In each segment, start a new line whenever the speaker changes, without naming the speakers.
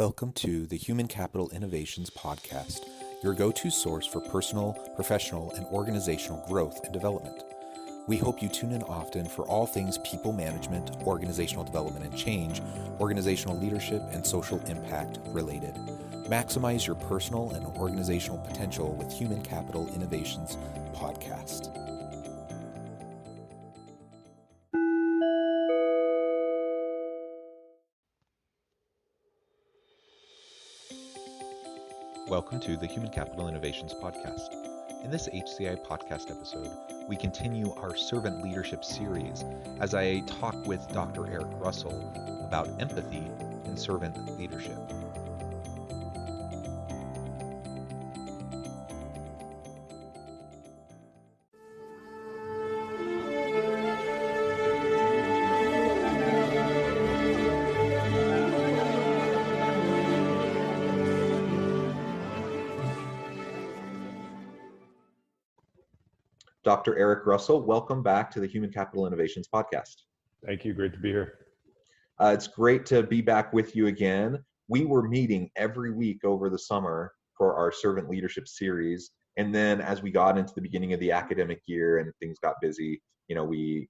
Welcome to the Human Capital Innovations Podcast, your go-to source for personal, professional, and organizational growth and development. We hope you tune in often for all things people management, organizational development and change, organizational leadership, and social impact related. Maximize your personal and organizational potential with Human Capital Innovations Podcast. Welcome to the Human Capital Innovations Podcast. In this HCI podcast episode, we continue our servant leadership series as I talk with Dr. Eric Russell about empathy in servant leadership. Dr. Eric Russell, welcome back to the Human Capital Innovations Podcast.
Thank you. Great to be here.
It's great to be back with you again. We were meeting every week over the summer for our servant leadership series. And then as we got into the beginning of the academic year and things got busy, we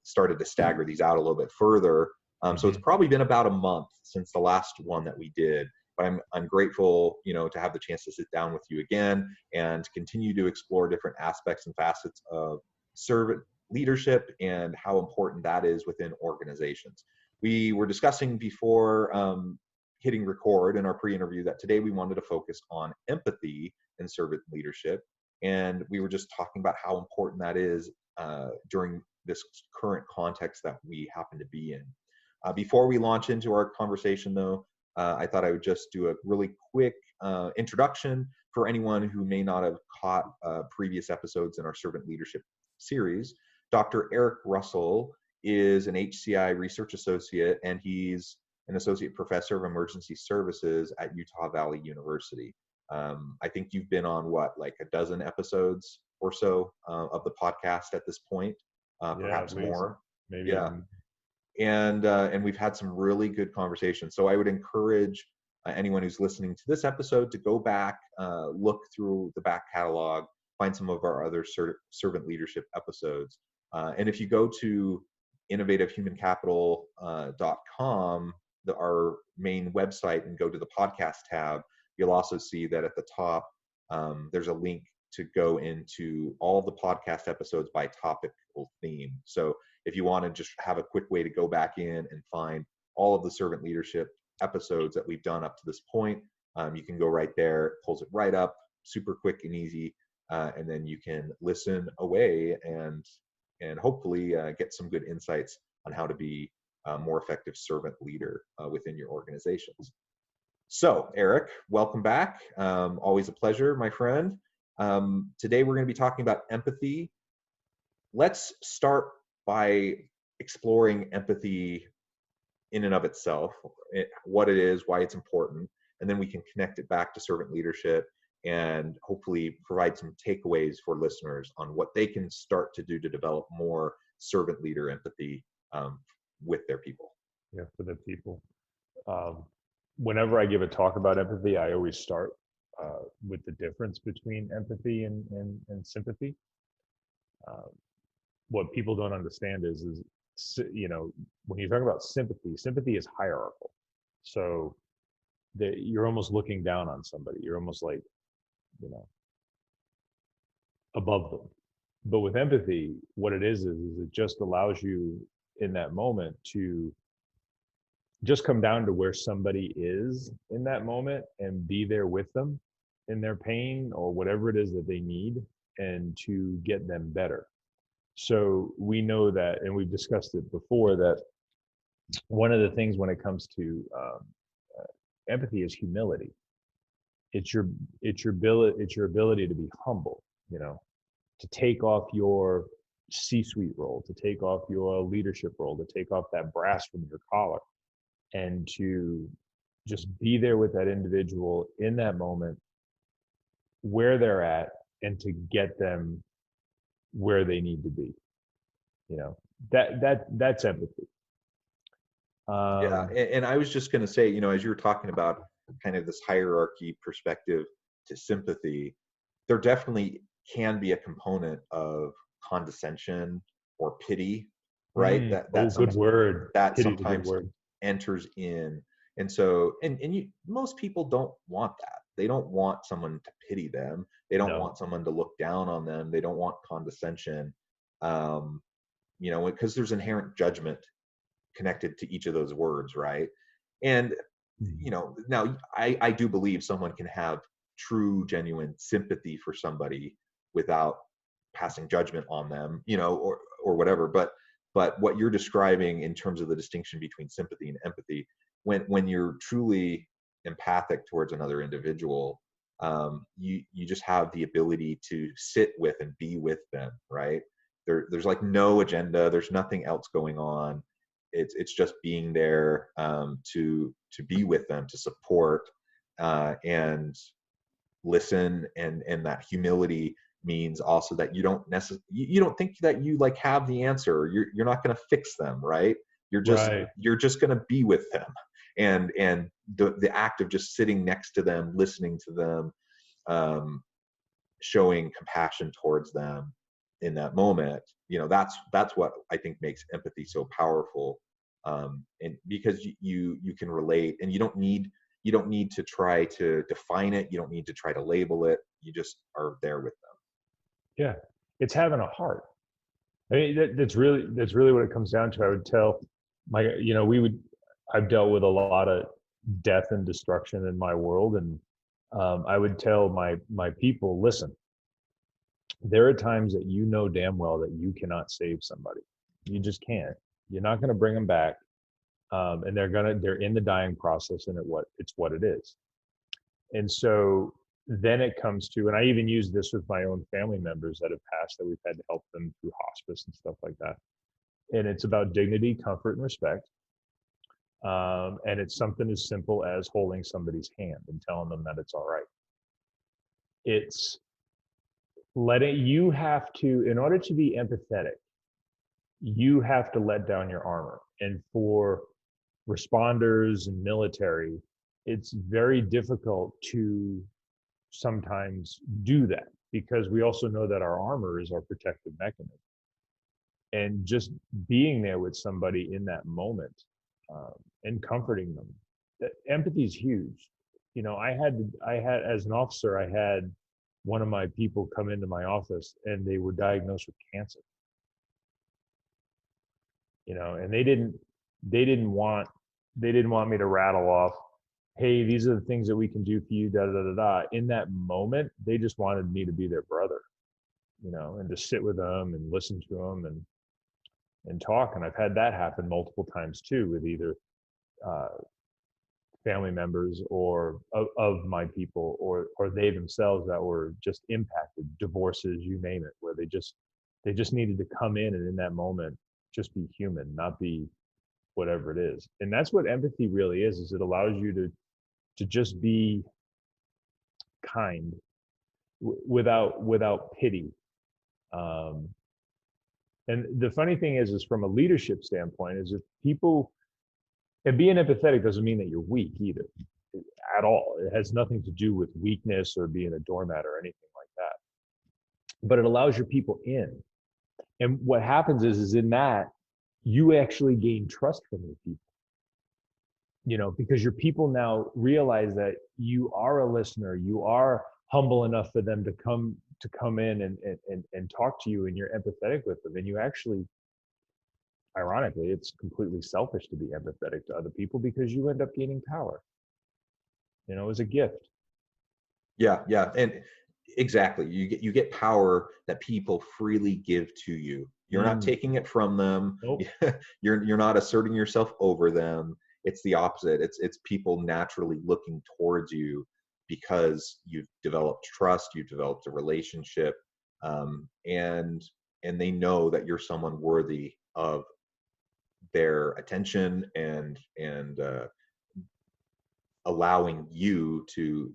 started to stagger these out a little bit further. So it's probably been about a month since the last one that we did. But I'm grateful, to have the chance to sit down with you again and continue to explore different aspects and facets of servant leadership and how important that is within organizations. We were discussing before hitting record in our pre-interview that today we wanted to focus on empathy in servant leadership. And we were just talking about how important that is during this current context that we happen to be in. Before we launch into our conversation, though, I thought I would just do a really quick introduction for anyone who may not have caught previous episodes in our servant leadership series. Dr. Eric Russell is an HCI research associate, and he's an associate professor of emergency services at Utah Valley University. I think you've been on like a dozen episodes or so of the podcast at this point, perhaps more.
Maybe.
Yeah. And we've had some really good conversations. So I would encourage anyone who's listening to this episode to go back, look through the back catalog, find some of our other servant leadership episodes. And if you go to innovativehumancapital.com, our main website, and go to the podcast tab, you'll also see that at the top, there's a link to go into all the podcast episodes by topical theme. So if you want to just have a quick way to go back in and find all of the servant leadership episodes that we've done up to this point, you can go right there. It pulls it right up, super quick and easy, and then you can listen away and hopefully get some good insights on how to be a more effective servant leader within your organizations. So, Eric, welcome back. Always a pleasure, my friend. Today we're going to be talking about empathy. Let's start by exploring empathy in and of itself, what it is, why it's important, and then we can connect it back to servant leadership and hopefully provide some takeaways for listeners on what they can start to do to develop more servant leader empathy with their people.
Yeah, for the people. Whenever I give a talk about empathy, I always start with the difference between empathy and sympathy. What people don't understand is when you talk about sympathy is hierarchical. So you're almost looking down on somebody. You're almost like, above them. But with empathy, what it is it just allows you in that moment to just come down to where somebody is in that moment and be there with them in their pain or whatever it is that they need, and to get them better. So we know that, and we've discussed it before, that one of the things when it comes to empathy is humility. It's your ability to be humble, to take off your C-suite role, to take off your leadership role, to take off that brass from your collar, and to just be there with that individual in that moment where they're at, and to get them where they need to be. That's empathy.
Yeah,
Um,
and I was just going to say, as you were talking about kind of this hierarchy perspective to sympathy, there definitely can be a component of condescension or pity, right? That
oh,
that
good
some
word.
that
Pity is a good
sometimes
word.
enters in. And so, most people don't want that. They don't want someone to pity them. They don't
No.
want someone to look down on them. They don't want condescension. Um, because there's inherent judgment connected to each of those words, right? And
Mhm.
now I do believe someone can have true, genuine sympathy for somebody without passing judgment on them, or whatever. But what you're describing in terms of the distinction between sympathy and empathy, when you're truly empathic towards another individual, you just have the ability to sit with and be with them, right? There's like no agenda. There's nothing else going on. It's just being there, to be with them, to support, and listen. And that humility means also that you don't think that you like have the answer. You're not going to fix them, right?
Right.
You're just going to be with them, and the act of just sitting next to them, listening to them, um, showing compassion towards them in that moment, that's what I think makes empathy so powerful. And because you can relate, and you don't need to try to define it. You don't need to try to label it. You just are there with them.
Yeah. It's having a heart. I mean, that's really what it comes down to. I would tell I've dealt with a lot of death and destruction in my world, and I would tell my people, listen, there are times that you know damn well that you cannot save somebody. You just can't. You're not going to bring them back, and they're in the dying process, and it's what it is. And so then it comes to, and I even use this with my own family members that have passed, that we've had to help them through hospice and stuff like that. And it's about dignity, comfort, and respect. And it's something as simple as holding somebody's hand and telling them that it's all right. It's you have to, in order to be empathetic, you have to let down your armor. And for responders and military, it's very difficult to sometimes do that, because we also know that our armor is our protective mechanism. And just being there with somebody in that moment, um, and comforting them, empathy is huge. I had as an officer, I had one of my people come into my office and they were diagnosed with cancer, and they didn't want me to rattle off, hey, these are the things that we can do for you, da da da da. In that moment, they just wanted me to be their brother, and to sit with them and listen to them and talk. And I've had that happen multiple times too, with either uh, family members or of my people, or they themselves that were just impacted, divorces, you name it, where they just needed to come in, and in that moment just be human, not be whatever it is. And that's what empathy really is it allows you to just be kind, without pity. um, and the funny thing is from a leadership standpoint, is if people, and being empathetic doesn't mean that you're weak either, at all. It has nothing to do with weakness or being a doormat or anything like that. But it allows your people in. And what happens is in that, you actually gain trust from your people, because your people now realize that you are a listener. You are humble enough for them to come in and talk to you, and you're empathetic with them. And you actually, ironically, it's completely selfish to be empathetic to other people, because you end up gaining power, as a gift.
Yeah, yeah, and exactly. You get power that people freely give to you. You're not
Mm,
taking it from them.
nope.
You're not asserting yourself over them. It's the opposite. It's people naturally looking towards you because you've developed trust, you've developed a relationship, and they know that you're someone worthy of their attention, and allowing you to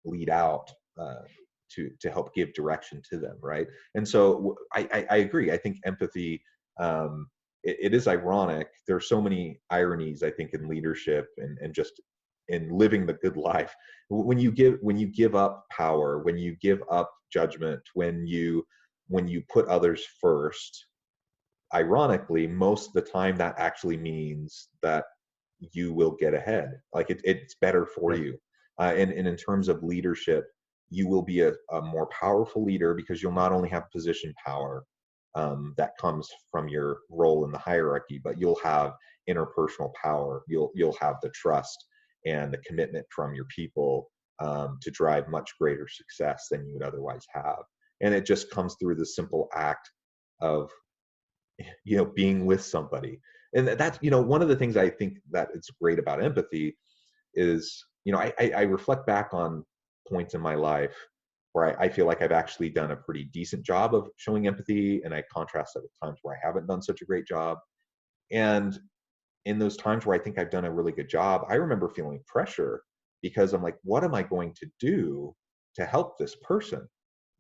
lead out, uh, to help give direction to them, right? And so I agree. I think empathy, um, it is ironic. There's so many ironies, I think, in leadership and just in living the good life. When you give up power, when you give up judgment, when you put others first, ironically, most of the time that actually means that you will get ahead. Like it's better for
Yep.
you. And in terms of leadership, you will be a more powerful leader because you'll not only have position power that comes from your role in the hierarchy, but you'll have interpersonal power. You'll have the trust and the commitment from your people to drive much greater success than you would otherwise have. And it just comes through the simple act of being with somebody. And that's one of the things I think that it's great about empathy is I reflect back on points in my life where I feel like I've actually done a pretty decent job of showing empathy, and I contrast that with times where I haven't done such a great job. And in those times where I think I've done a really good job, I remember feeling pressure because I'm like, what am I going to do to help this person?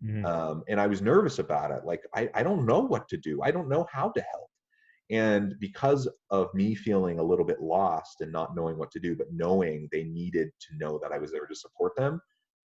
Mhm.
And I was nervous about it. Like, I don't know what to do. I don't know how to help. And because of me feeling a little bit lost and not knowing what to do, but knowing they needed to know that I was there to support them,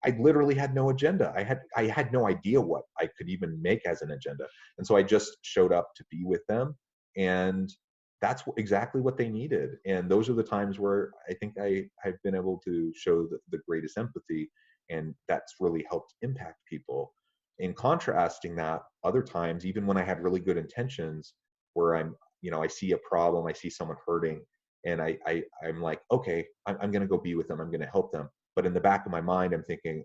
I literally had no agenda. I had no idea what I could even make as an agenda. And so I just showed up to be with them. And that's exactly what they needed. And those are the times where I think I've been able to show the greatest empathy. And that's really helped impact people. In contrasting that, other times, even when I had really good intentions, where I see a problem, I see someone hurting, and I'm like, okay, I'm going to go be with them. I'm going to help them. But in the back of my mind, I'm thinking,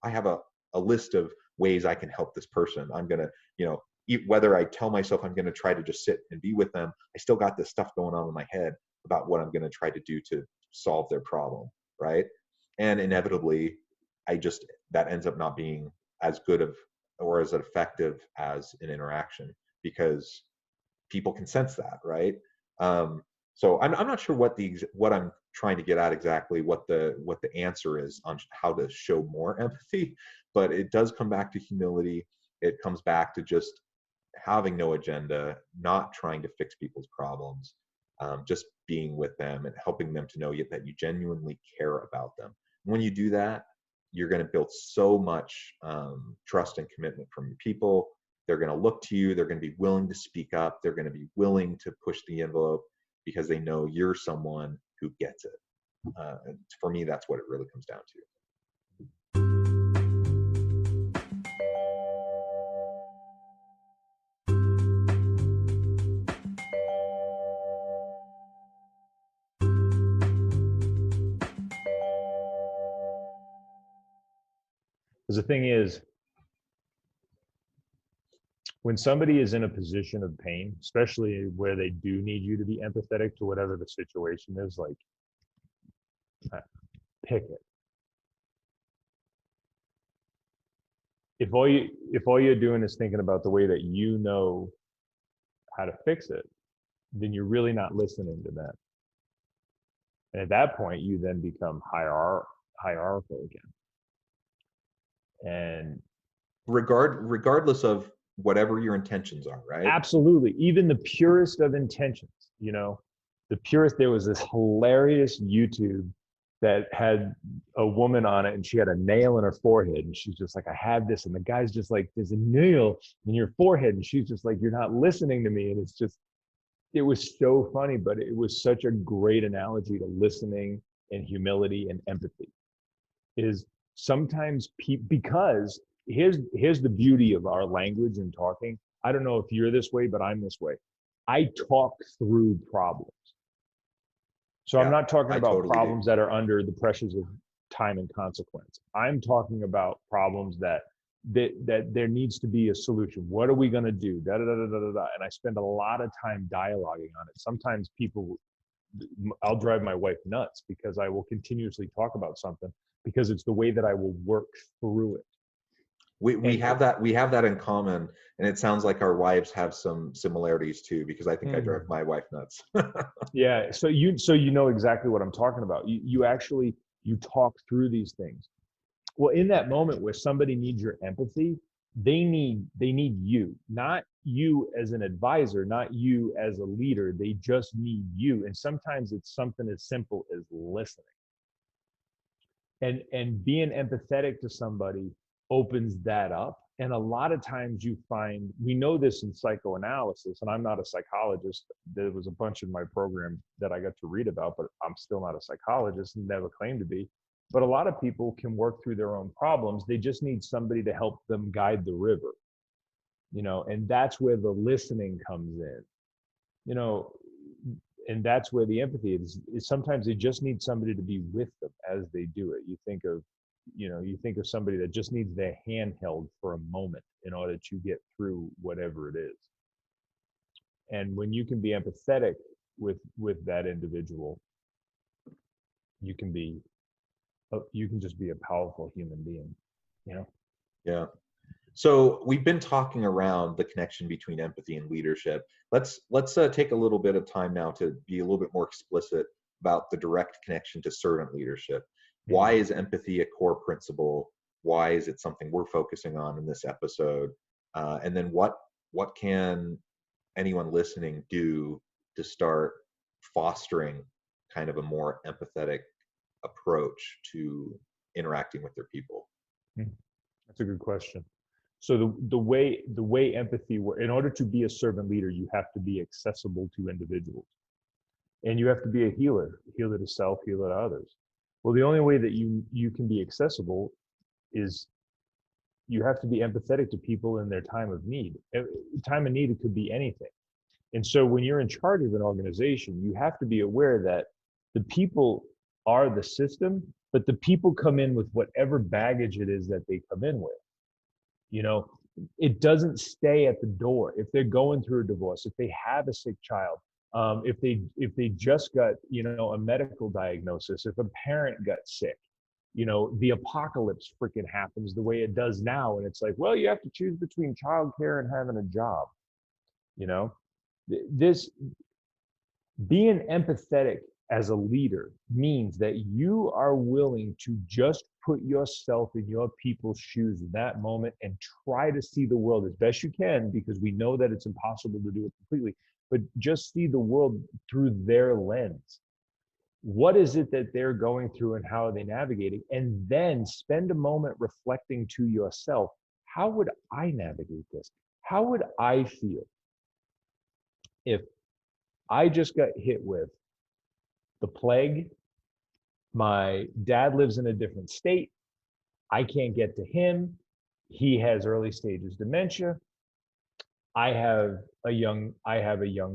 I have a list of ways I can help this person. I'm going to, whether I tell myself I'm going to try to just sit and be with them, I still got this stuff going on in my head about what I'm going to try to do to solve their problem. Right. And inevitably, that ends up not being as good of or as effective as an interaction because people can sense that, right? So I'm not sure what I'm trying to get at exactly, what the answer is on how to show more empathy, but it does come back to humility. It comes back to just having no agenda, not trying to fix people's problems, just being with them and helping them to know that you genuinely care about them. When you do that, you're going to build so much trust and commitment from your people. They're going to look to you. They're going to be willing to speak up. They're going to be willing to push the envelope because they know you're someone who gets it. And for me, that's what it really comes down to.
Because the thing is, when somebody is in a position of pain, especially where they do need you to be empathetic to whatever the situation is, like, pick it. If all you're doing is thinking about the way that you know how to fix it, then you're really not listening to them. And at that point, you then become hierarchical again. And
Regardless of whatever your intentions are, right?
absolutely, even the purest of intentions, the purest. There was this hilarious YouTube that had a woman on it, and she had a nail in her forehead, and she's just like, I had this, and the guy's just like, there's a nail in your forehead, and she's just like, you're not listening to me. And it was so funny, but it was such a great analogy to listening and humility and empathy. Is sometimes because here's the beauty of our language and talking. I don't know if you're this way, but I'm this way. I talk through problems. So I'm not talking about
totally
problems that are under the pressures of time and consequence. I'm talking about problems that there needs to be a solution. What are we going to do? Da, da, da, da, da, da. And I spend a lot of time dialoguing on it. Sometimes I'll drive my wife nuts because I will continuously talk about something because it's the way that I will work through it.
We have that in common, and it sounds like our wives have some similarities too, because I think I drive my wife nuts.
Yeah, so you know exactly what I'm talking about. You talk through these things. Well, in that moment where somebody needs your empathy, they need you, not you as an advisor, not you as a leader. They just need you. And sometimes it's something as simple as listening. And being empathetic to somebody opens that up. And a lot of times you find, we know this in psychoanalysis, and I'm not a psychologist. There was a bunch in my program that I got to read about, but I'm still not a psychologist and never claimed to be. But a lot of people can work through their own problems. They just need somebody to help them guide the river, and that's where the listening comes in, you know, and that's where the empathy is sometimes they just need somebody to be with them as they do it. You think of somebody that just needs their hand held for a moment in order to get through whatever it is. And when you can be empathetic with that individual, you can just be a powerful human being, you know.
Yeah. So we've been talking around the connection between empathy and leadership. Let's take a little bit of time now to be a little bit more explicit about the direct connection to servant leadership. Why is empathy a core principle? Why is it something we're focusing on in this episode? And then what can anyone listening do to start fostering kind of a more empathetic approach to interacting with their people?
That's a good question. So the way empathy works, in order to be a servant leader, you have to be accessible to individuals, and you have to be a healer to self, healer to others. Well, the only way that you can be accessible is you have to be empathetic to people in their time of need. Time of need, it could be anything. And so when you're in charge of an organization, you have to be aware that the people are the system, but the people come in with whatever baggage it is that they come in with. It doesn't stay at the door. If they're going through a divorce, if they have a sick child, if they just got a medical diagnosis, if a parent got sick, the apocalypse freaking happens the way it does now, and it's like, well, you have to choose between childcare and having a job. This being empathetic as a leader means that you are willing to just put yourself in your people's shoes in that moment and try to see the world as best you can, because we know that it's impossible to do it completely, but just see the world through their lens. What is it that they're going through and how are they navigating? And then spend a moment reflecting to yourself, how would I navigate this? How would I feel if I just got hit with the plague? My dad lives in a different state. I can't get to him. He has early stages dementia. I have a young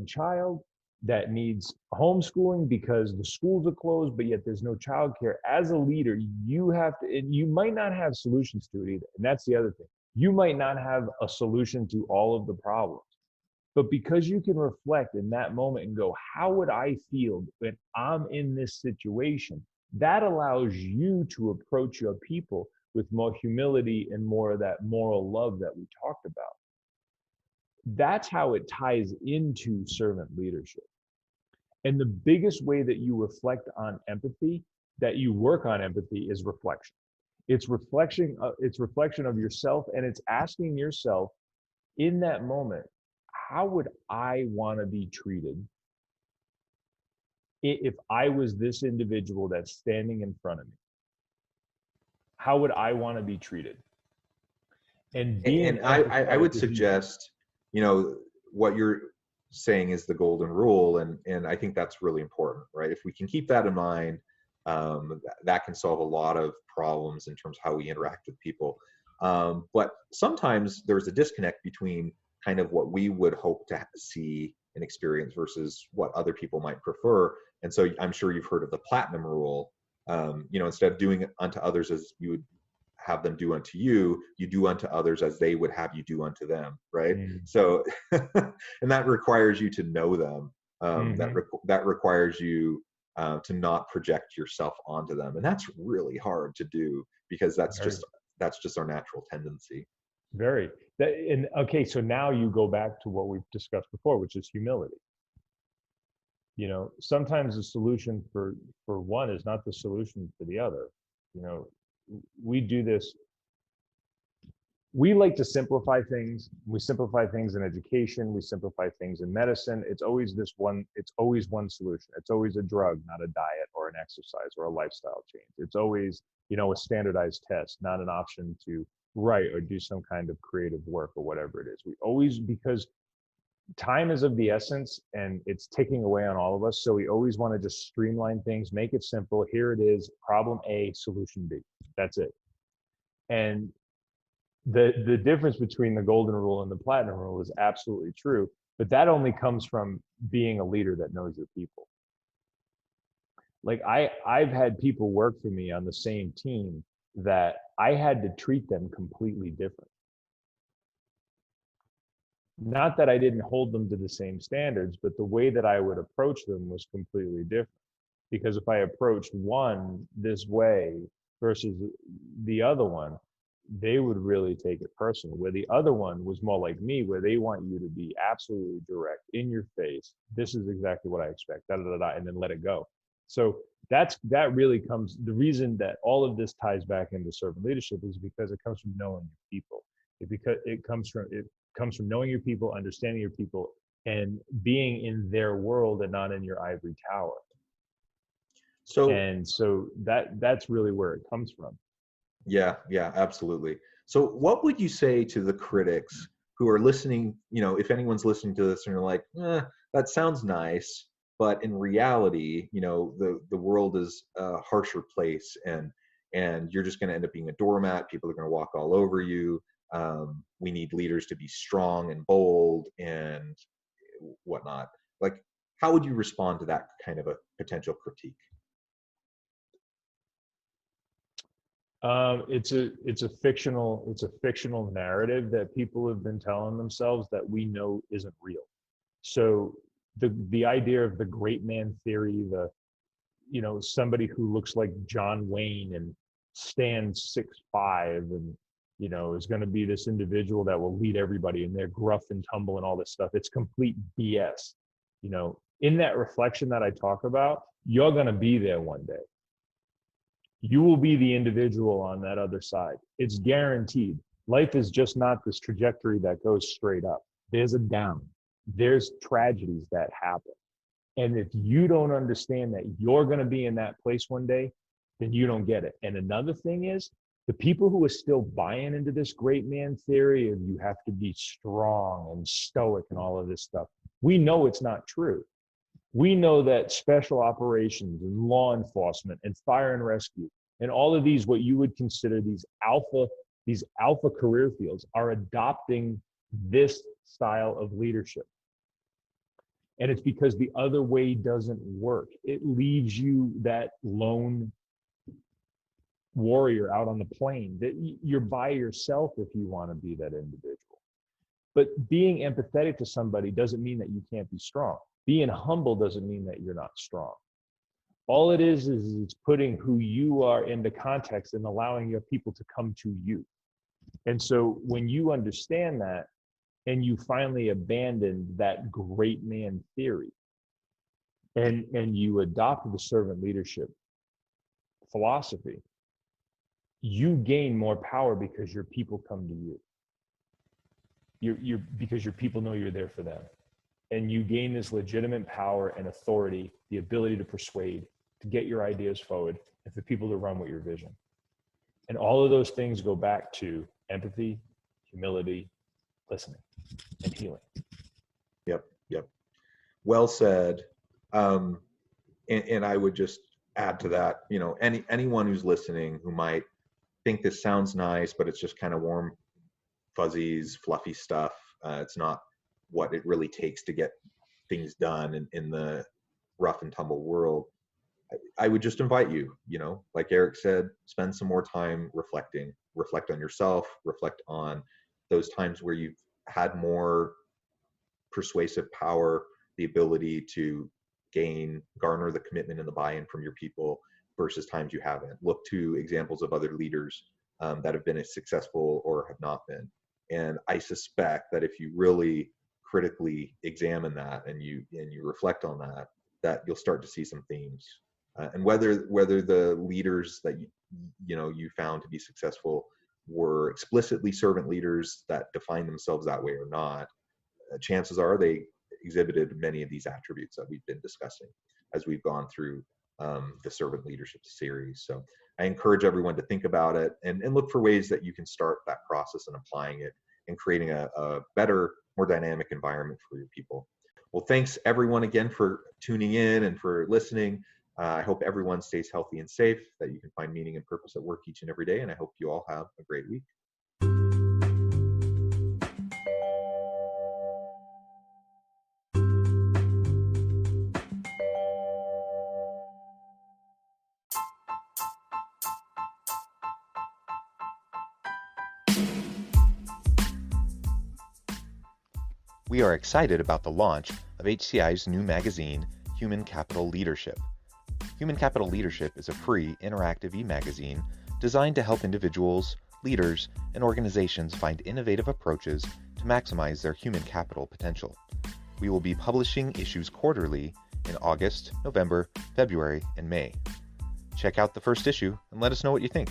child that needs homeschooling because the schools are closed, but yet there's no childcare. As a leader, you have to, and you might not have solutions to it either. And that's the other thing. You might not have a solution to all of the problems. But because you can reflect in that moment and go, how would I feel when I'm in this situation? That allows you to approach your people with more humility and more of that moral love that we talked about. That's how it ties into servant leadership. And the biggest way that you reflect on empathy, that you work on empathy, is reflection. It's reflection of yourself, and it's asking yourself in that moment, how would I want to be treated if I was this individual that's standing in front of me? How would I want to be treated?
And I would suggest, what you're saying is the golden rule, and I think that's really important, right? If we can keep that in mind, that can solve a lot of problems in terms of how we interact with people. But sometimes there's a disconnect between kind of what we would hope to see and experience versus what other people might prefer. And so I'm sure you've heard of the platinum rule. Instead of doing unto others as you would have them do unto you, you do unto others as they would have you do unto them, right? So, and that requires you to know them. That requires you to not project yourself onto them, and that's really hard to do because that's just our natural tendency.
Very. Okay, so now you go back to what we've discussed before, which is humility. Sometimes the solution for one is not the solution for the other. We do this. we like to simplify things. We simplify things in education. We simplify things in medicine. It's always one solution. It's always a drug, not a diet or an exercise or a lifestyle change. It's always, a standardized test, not an option to write or do some kind of creative work or whatever it is. We always, because time is of the essence and it's ticking away on all of us. So we always want to just streamline things, make it simple. Here it is, problem A, solution B. That's it. And the difference between the golden rule and the platinum rule is absolutely true, but that only comes from being a leader that knows your people. Like I've had people work for me on the same team that I had to treat them completely different. Not that I didn't hold them to the same standards, but the way that I would approach them was completely different. Because if I approached one this way versus the other one, they would really take it personal. Where the other one was more like me, where they want you to be absolutely direct in your face. This is exactly what I expect, da, da, da, da, and then let it go. So that really comes, the reason that all of this ties back into servant leadership is because it comes from knowing your people. It comes from knowing your people, understanding your people, and being in their world and not in your ivory tower. So that's really where it comes from.
Yeah, absolutely. So what would you say to the critics who are listening, if anyone's listening to this and you're like, that sounds nice, but in reality, the world is a harsher place, and you're just going to end up being a doormat. People are going to walk all over you. We need leaders to be strong and bold and whatnot. Like, how would you respond to that kind of a potential critique?
It's a fictional narrative that people have been telling themselves that we know isn't real. So the idea of the great man theory, somebody who looks like John Wayne and stands 6'5" and is going to be this individual that will lead everybody, and they're gruff and tumble and all this stuff. It's complete BS. In that reflection that I talk about, you're going to be there one day. You will be the individual on that other side. It's guaranteed. Life is just not this trajectory that goes straight up. There's a down. There's tragedies that happen. And if you don't understand that you're going to be in that place one day, then you don't get it. And another thing is, the people who are still buying into this great man theory of you have to be strong and stoic and all of this stuff, we know it's not true. We know that special operations and law enforcement and fire and rescue and all of these, what you would consider these alpha career fields, are adopting this style of leadership. And it's because the other way doesn't work. It leaves you that lone warrior out on the plain, that you're by yourself if you want to be that individual. But being empathetic to somebody doesn't mean that you can't be strong. Being humble doesn't mean that you're not strong. All it is it's putting who you are into context and allowing your people to come to you. And so when you understand that, and you finally abandon that great man theory, and you adopt the servant leadership philosophy, you gain more power because your people come to you. Because your people know you're there for them. And you gain this legitimate power and authority, the ability to persuade, to get your ideas forward, and for people to run with your vision. And all of those things go back to empathy, humility, listening, and healing.
Yep. Well said. And I would just add to that, anyone who's listening who might think this sounds nice, but it's just kind of warm fuzzies, fluffy stuff. It's not what it really takes to get things done in the rough and tumble world. I would just invite you, like Eric said, spend some more time reflecting. Reflect on yourself, reflect on those times where you've had more persuasive power, the ability to garner the commitment and the buy-in from your people versus times you haven't. Look to examples of other leaders that have been as successful or have not been. And I suspect that if you really critically examine that and you reflect on that you'll start to see some themes. And whether the leaders that you found to be successful were explicitly servant leaders that define themselves that way or not, chances are they exhibited many of these attributes that we've been discussing as we've gone through the servant leadership series. So I encourage everyone to think about it and look for ways that you can start that process and applying it and creating a better, more dynamic environment for your people. Well, thanks everyone again for tuning in and for listening. I hope everyone stays healthy and safe, that you can find meaning and purpose at work each and every day. And I hope you all have a great week.
We are excited about the launch of HCI's new magazine, Human Capital Leadership. Human Capital Leadership is a free, interactive e-magazine designed to help individuals, leaders, and organizations find innovative approaches to maximize their human capital potential. We will be publishing issues quarterly in August, November, February, and May. Check out the first issue and let us know what you think.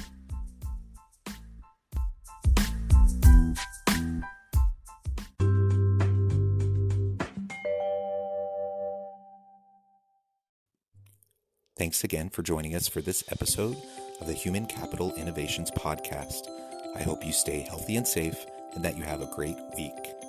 Thanks again for joining us for this episode of the Human Capital Innovations Podcast. I hope you stay healthy and safe and that you have a great week.